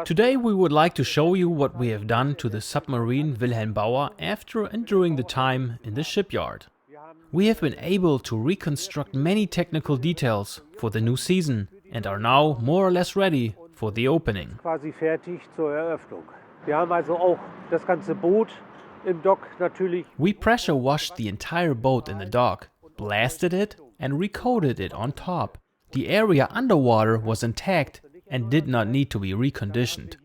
Today we would like to show you what we have done to the submarine Wilhelm Bauer after and during the time in the shipyard. We have been able to reconstruct many technical details for the new season and are now more or less ready for the opening. We pressure washed the entire boat in the dock, blasted it and recoated it on top. The area underwater was intact and did not need to be reconditioned.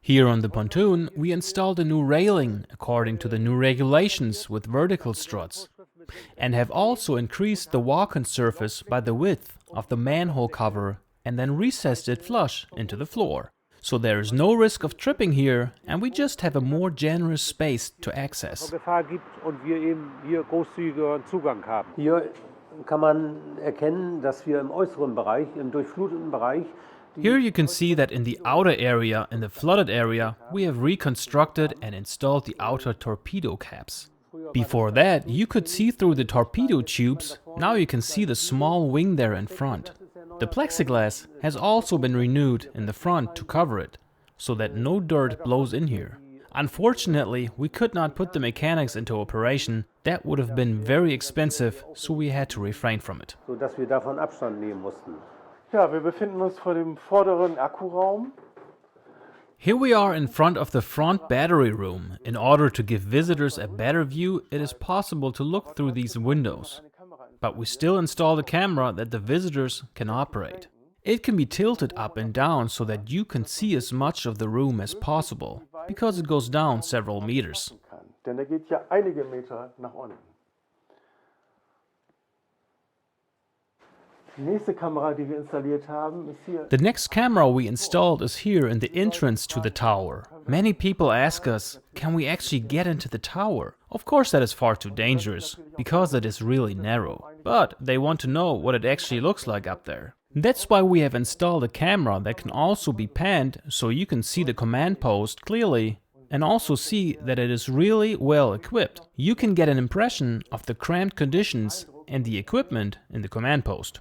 Here on the pontoon, we installed a new railing according to the new regulations with vertical struts, and have also increased the walk-on surface by the width of the manhole cover and then recessed it flush into the floor. So there is no risk of tripping here, and we just have a more generous space to access. Here you can see that in the outer area, in the flooded area, we have reconstructed and installed the outer torpedo caps. Before that, you could see through the torpedo tubes. Now you can see the small wing there in front. The plexiglass has also been renewed in the front to cover it, so that no dirt blows in here. Unfortunately, we could not put the mechanics into operation. That would have been very expensive, so we had to refrain from it. Here we are in front of the front battery room. In order to give visitors a better view, it is possible to look through these windows. But we still installed a camera that the visitors can operate. It can be tilted up and down so that you can see as much of the room as possible, because it goes down several meters. The next camera we installed is here in the entrance to the tower. Many people ask us, can we actually get into the tower? Of course that is far too dangerous, because it is really narrow. But they want to know what it actually looks like up there. That's why we have installed a camera that can also be panned, so you can see the command post clearly and also see that it is really well equipped. You can get an impression of the cramped conditions and the equipment in the command post.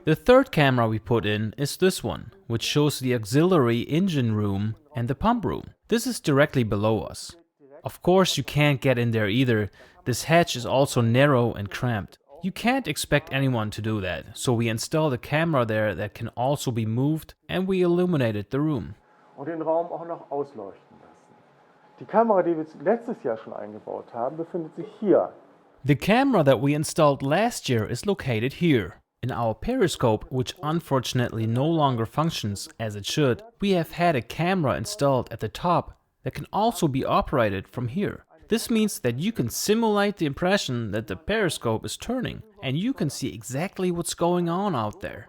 The third camera we put in is this one, which shows the auxiliary engine room and the pump room. This is directly below us. Of course you can't get in there either. This hatch is also narrow and cramped. You can't expect anyone to do that, so we installed a camera there that can also be moved, and we illuminated the room. The camera that we installed last year is located here. In our periscope, which unfortunately no longer functions as it should, we have had a camera installed at the top that can also be operated from here. This means that you can simulate the impression that the periscope is turning, and you can see exactly what's going on out there.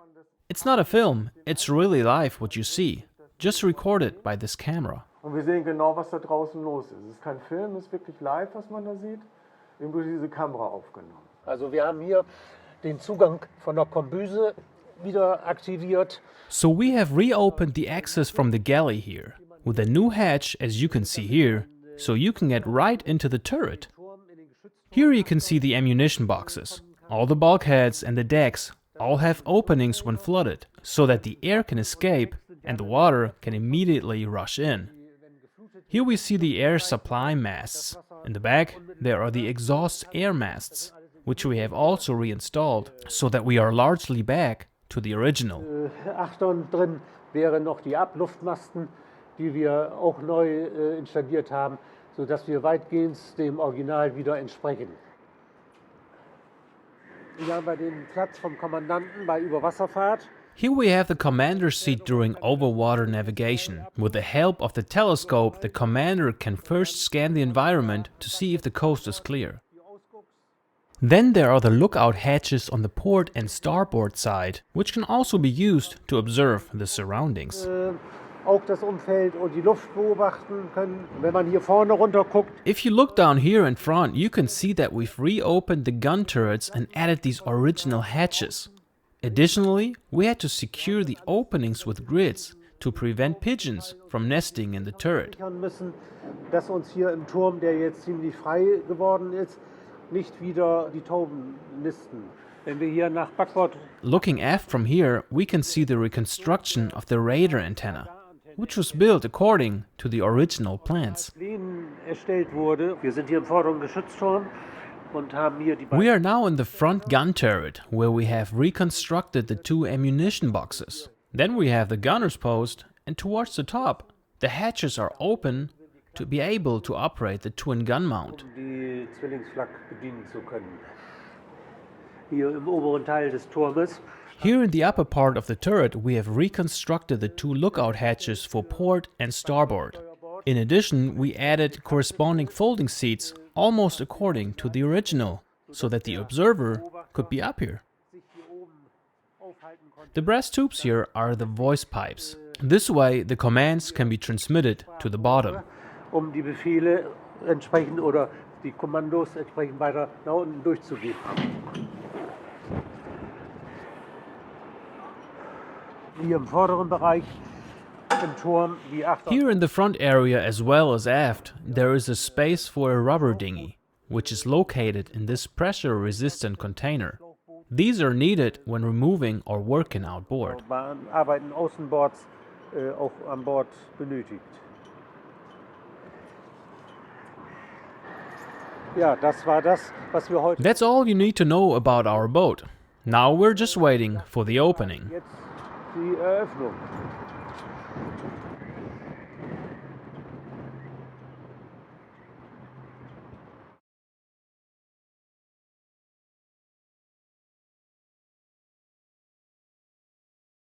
It's not a film, it's really live what you see, just recorded by this camera. Wir sehen genau, was da draußen los ist. Es ist kein Film, es ist wirklich live, was man da sieht, eben durch diese Kamera aufgenommen. Also wir haben hier den Zugang von der Kombüse wieder aktiviert. So we have reopened the access from the galley here, with a new hatch as you can see here, so you can get right into the turret. Here you can see the ammunition boxes. All the bulkheads and the decks all have openings when flooded, so that the air can escape and the water can immediately rush in. Here we see the air supply masts. In the back, there are the exhaust air masts, which we have also reinstalled, so that we are largely back to the original. Achtern drin wären noch die Abluftmasten, die wir auch neu installiert haben, sodass wir weitgehend dem Original wieder entsprechen. Wir haben den Platz vom Kommandanten bei Überwasserfahrt. Here we have the commander's seat during overwater navigation. With the help of the telescope, the commander can first scan the environment to see if the coast is clear. Then there are the lookout hatches on the port and starboard side, which can also be used to observe the surroundings. Auch das Umfeld und die Luft beobachten können. Wenn man hier vorne runter guckt. If you look down here in front, you can see that we've reopened the gun turrets and added these original hatches. Additionally, we had to secure the openings with grids to prevent pigeons from nesting in the turret. Müssen, dass uns hier im Turm, der jetzt ziemlich frei geworden ist, nicht wieder die Tauben nisten. Wenn wir hier nach Backbord Looking aft from here, we can see the reconstruction of the radar antenna, which was built according to the original plans. erstellt wurde, wir sind hier im vorderen Geschützturm und haben hier die We are now in the front gun turret, where we have reconstructed the two ammunition boxes. Then we have the gunner's post, and towards the top, the hatches are open to be able to operate the twin gun mount. die Zwillingsflak bedienen zu können. Hier im oberen Teil des Turmes. Here in the upper part of the turret, we have reconstructed the two lookout hatches for port and starboard. In addition, we added corresponding folding seats almost according to the original, so that the observer could be up here. The brass tubes here are the voice pipes. This way, the commands can be transmitted to the bottom. Die Befehle entsprechend oder die Kommandos entsprechend weiter nach unten durchzugeben. Hier im vorderen Bereich im Turm die Here in the front area as well as aft, there is a space for a rubber dinghy, which is located in this pressure-resistant container. These are needed when removing or working outboard. Arbeiten außenbords auch an Bord benötigt. Ja, das war das, was wir heute. That's all you need to know about our boat. Now we're just waiting for the opening. Jetzt die Eröffnung.